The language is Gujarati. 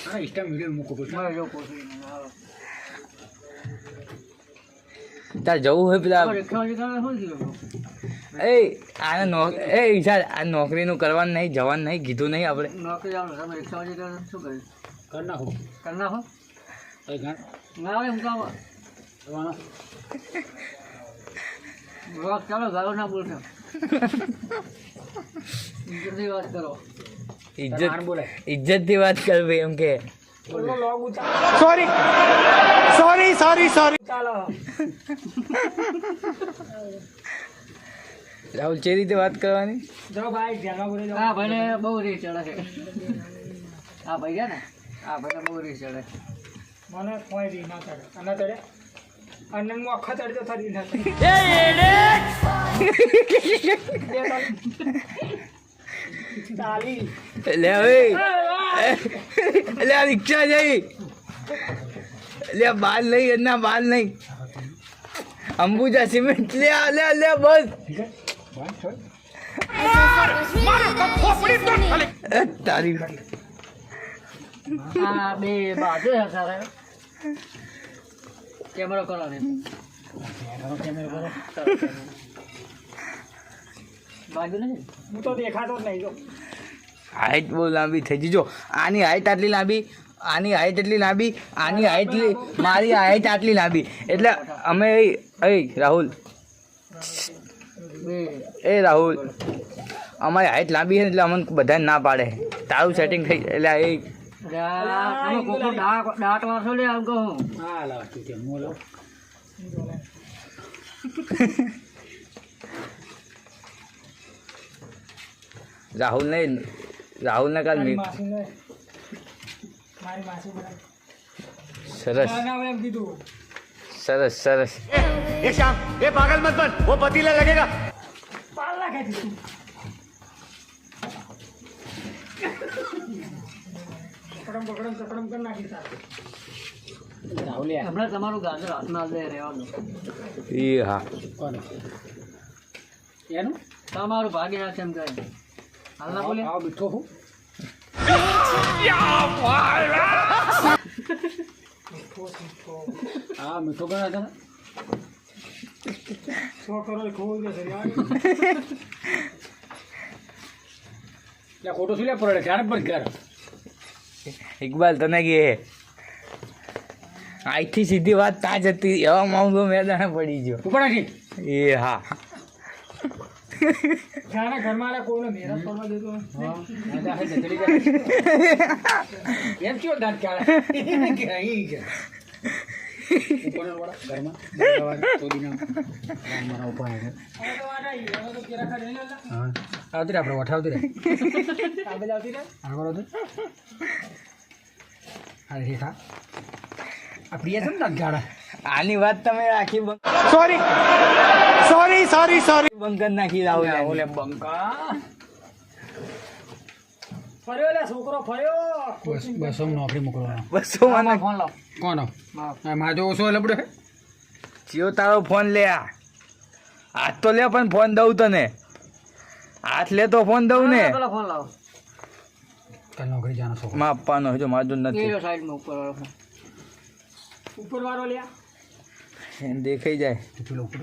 હા ઇન્સ્ટા વિડિયો મૂકો તાર જવું હોય પેલા એ આને ઈશાન આ નોકરીનું કરવાનું નહીં જવાનું નહીં કીધું નહીં આપણે નોકરી આવવાનું તમે રિક્ષા વાળી શું કર્યું કર નાખો ના આવે હું કામ ચાલો ગાળો ના બોલશો ઇજ્જતથી વાત કરો ઇજ્જતથી વાત કરવી એમ કે સોરી ચાલો રાહુલ જે રીતે વાત કરવાની હા ભાઈને બહુ રીસ ચડે છે હા ભાઈ ગયા ને હા ભાઈને બહુ રીસ ચડે મને કોઈ રી ના ચડે અને ચડે અને હું આખા ચડતો થરી ના તાલી લે હવે લે આ રિક્ષા જઈ લે બાલ નહીં એના બાલ નહીં અંબુજા સિમેન્ટ લે લે બસ તારી આ બે બાજુ છે સારા કેમેરો કરો ને બાજુ નહીં હું તો દેખાતો જ નહીં જો હાઈટ બહુ લાંબી થઈ ગઈ જો આની હાઈટ આટલી લાંબી આની હાઈટ એટલી લાંબી આની હાઈટ મારી હાઈટ આટલી લાંબી એટલે અમે રાહુલ એ રાહુલ અમારી હાઈટ લાંબી છે એટલે અમને બધાને ના પાડે તારું સેટિંગ થઈ એટલે એ દાંત વારસો લે આમ કહું હા લાવ તું કે હું લાવ રાહુલને કાલ મારી માસી બોલાય સરસ ના એમ કીધું સરસ ये श्याम ये पागल मत बन वो पतीला लगेगा પાલ નાખે તું પકડમ કર નાખી તારે રાહુલિયા હમણાં તમારું ગાજર હાથમાં દે રહેવાનું એ હા કોણ એનું તમારું ભાગી નાખે એમ કહે હાલ ના બોલે આવ મીઠો હું હા મીઠો ગણા હતા સો કરોડ ખોવું જશે ખોટો શું લે પડે ધ્યાન પર કર ઇકબાલ તને કે અહીંથી સીધી વાત તા જતી એવા માઉન્ડો મેદાને પડી ગયો તું પણ હજી એ હા ઘણા ઘરમાં કોઈને મહેનત કરવા દેતો એમ કયો દાંત ક્યારે ઘરમાં મારા ઉપાય આવતી રે આપણે વઠાવતી રે આગળ આવતી રે આગળ આવતી અરે રેખા આ પ્રિય છે ને દાંત ગાળા આની વાત તમે રાખી સોરી બંકર નાખી રાહુલ ઓલે બંકા ફર્યો લે છોકરો ફર્યો બસ નોકરી મોકલવાનો બસો મને ફોન લાવ કોનો મારે તો ઓછો લબડે જીઓ તારો ફોન લે હાથ તો લે પણ ફોન દઉં તને હાથ લે તો ફોન દઉં ને પેલા ફોન લાવ કાલ નોકરી જાનો છોકરો માં આપવાનો જો મારું નથી એ સાઈડમાં ઉપર વાળો લ્યા એને દેખાઈ જાય પેલો ઉપર